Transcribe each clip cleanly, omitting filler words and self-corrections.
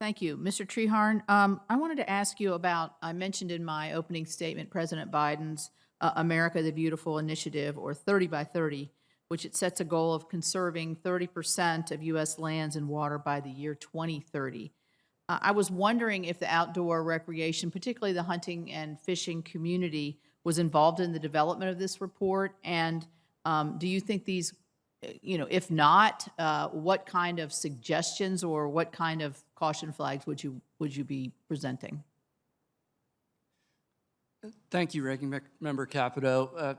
Thank you. Mr. Treharn, I wanted to ask you about, I mentioned in my opening statement, President Biden's America the Beautiful initiative, or 30 by 30, which it sets a goal of conserving 30% of U.S. lands and water by the year 2030. I was wondering if the outdoor recreation, particularly the hunting and fishing community, was involved in the development of this report, and do you think these, if not, what kind of suggestions or what kind of caution flags would you be presenting? Thank you, Ranking Member Capito.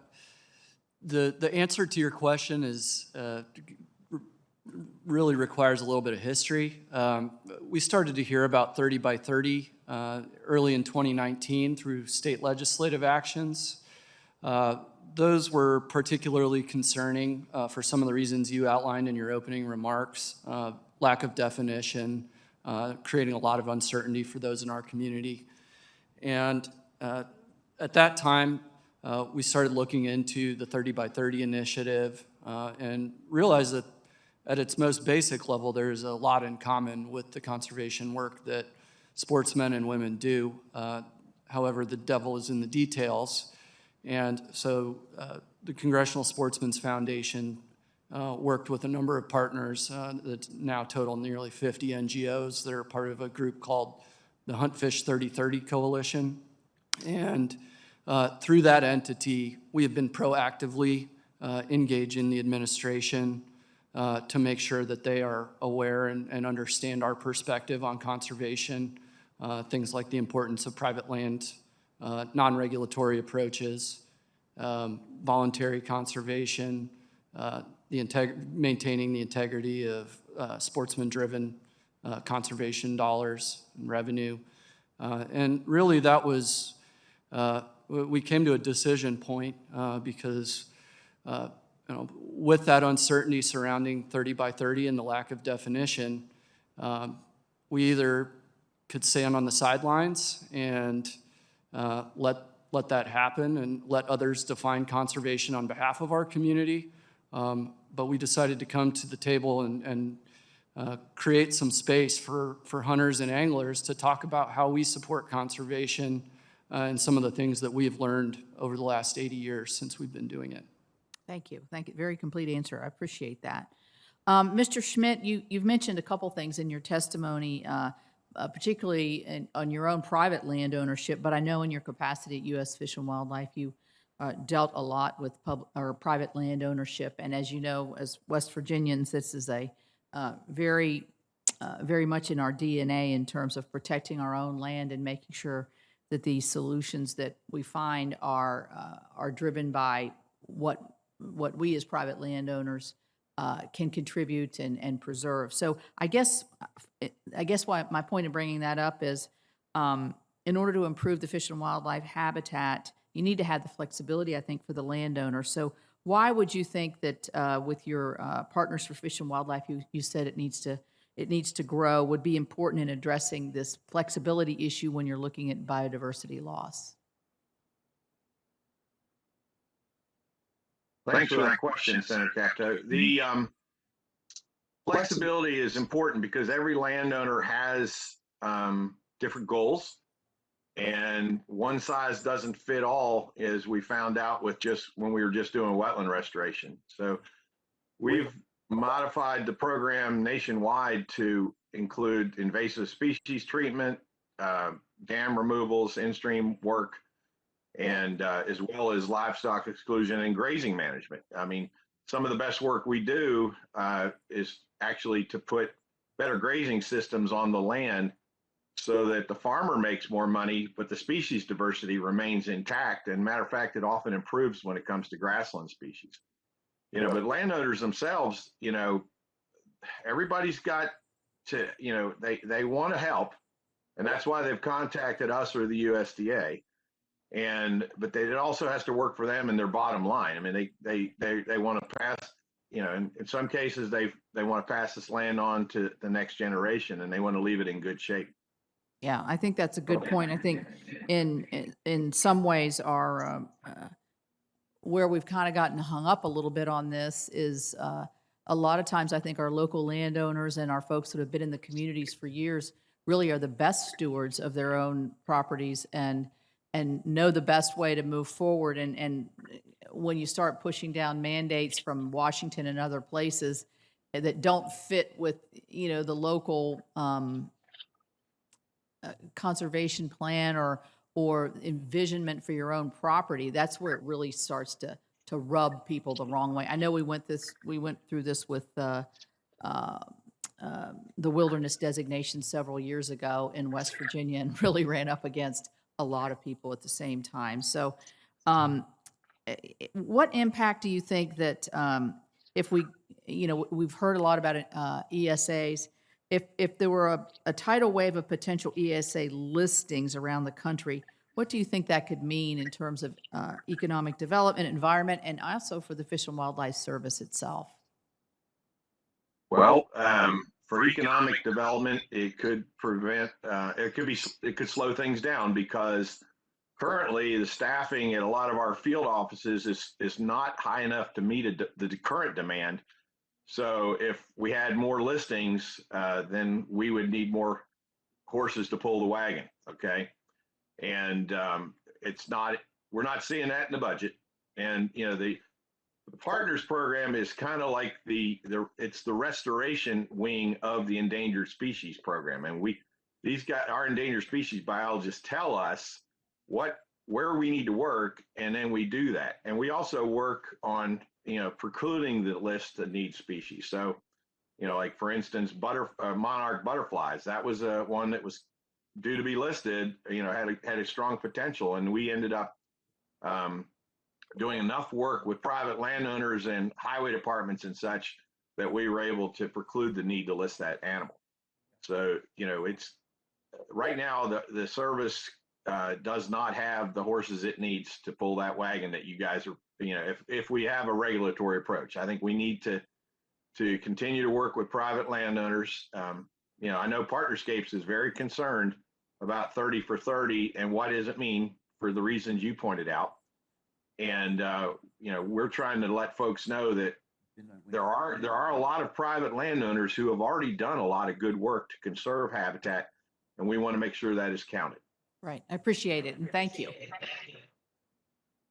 The answer to your question is really requires a little bit of history. We started to hear about 30 by 30 early in 2019 through state legislative actions. Those were particularly concerning for some of the reasons you outlined in your opening remarks, lack of definition, creating a lot of uncertainty for those in our community. And at that time, we started looking into the 30 by 30 initiative and realized that at its most basic level, there's a lot in common with the conservation work that sportsmen and women do. However, the devil is in the details. And so the Congressional Sportsmen's Foundation worked with a number of partners that now total nearly 50 NGOs that are part of a group called the Hunt Fish 3030 Coalition. And through that entity, we have been proactively engaging the administration to make sure that they are aware and understand our perspective on conservation, things like the importance of private land, non-regulatory approaches, voluntary conservation, maintaining the integrity of sportsman-driven conservation dollars and revenue. And really that was, we came to a decision point because with that uncertainty surrounding 30 by 30 and the lack of definition, we either could stand on the sidelines and let that happen and let others define conservation on behalf of our community. But we decided to come to the table and create some space for hunters and anglers to talk about how we support conservation and some of the things that we've learned over the last 80 years since we've been doing it. Thank you. Thank you. Very complete answer. I appreciate that. Mr. Schmidt, you've mentioned a couple things in your testimony, particularly on your own private land ownership, but I know in your capacity at U.S. Fish and Wildlife, you dealt a lot with private land ownership. And as you know, as West Virginians, this is a very much in our DNA in terms of protecting our own land and making sure that the solutions that we find are driven by what we as private landowners can contribute and preserve. So I guess why my point of bringing that up is in order to improve the fish and wildlife habitat, you need to have the flexibility, I think, for the landowner. So why would you think that with your Partners for Fish and Wildlife, you said it needs to grow, would be important in addressing this flexibility issue when you're looking at biodiversity loss? Thanks for that question, Senator Capito. The flexibility is important because every landowner has different goals, and one size doesn't fit all, as we found out with just when we were just doing wetland restoration. So we've modified the program nationwide to include invasive species treatment, dam removals, in-stream work, and as well as livestock exclusion and grazing management. I mean, some of the best work we do is actually to put better grazing systems on the land so that the farmer makes more money, but the species diversity remains intact. And matter of fact, it often improves when it comes to grassland species. But landowners themselves, everybody's got to, they want to help, and that's why they've contacted us or the USDA. But it also has to work for them and their bottom line. I mean, they want to pass, in some cases they want to pass this land on to the next generation, and they want to leave it in good shape. Yeah, I think that's a good point. I think in some ways our where we've kind of gotten hung up a little bit on this is a lot of times I think our local landowners and our folks that have been in the communities for years really are the best stewards of their own properties and know the best way to move forward. And when you start pushing down mandates from Washington and other places that don't fit with, you know, the local conservation plan or envisionment for your own property, that's where it really starts to rub people the wrong way. I know we went through this with the wilderness designation several years ago in West Virginia and really ran up against a lot of people at the same time. So, what impact do you think that if we, you know, we've heard a lot about ESAs. If there were a tidal wave of potential ESA listings around the country, what do you think that could mean in terms of economic development, environment, and also for the Fish and Wildlife Service itself? Well, for economic development, it could it could slow things down because currently the staffing at a lot of our field offices is not high enough to meet the current demand. So if we had more listings, then we would need more horses to pull the wagon. Okay. And we're not seeing that in the budget. And, you know, the partners program is kind of like it's the restoration wing of the endangered species program. And our endangered species biologists tell us where we need to work, and then we do that. And we also work on, you know, precluding the list of need species. So, you know, like for instance, monarch butterflies, that was one that was due to be listed, you know, had a strong potential. And we ended up doing enough work with private landowners and highway departments and such that we were able to preclude the need to list that animal. So, you know, it's right now the service does not have the horses it needs to pull that wagon that you guys are, you know, if we have a regulatory approach. I think we need to continue to work with private landowners. You know, I know Partnerscapes is very concerned about 30 for 30 and what does it mean for the reasons you pointed out. And you know, we're trying to let folks know that there are a lot of private landowners who have already done a lot of good work to conserve habitat, and we want to make sure that is counted. Right. I appreciate it, and thank you.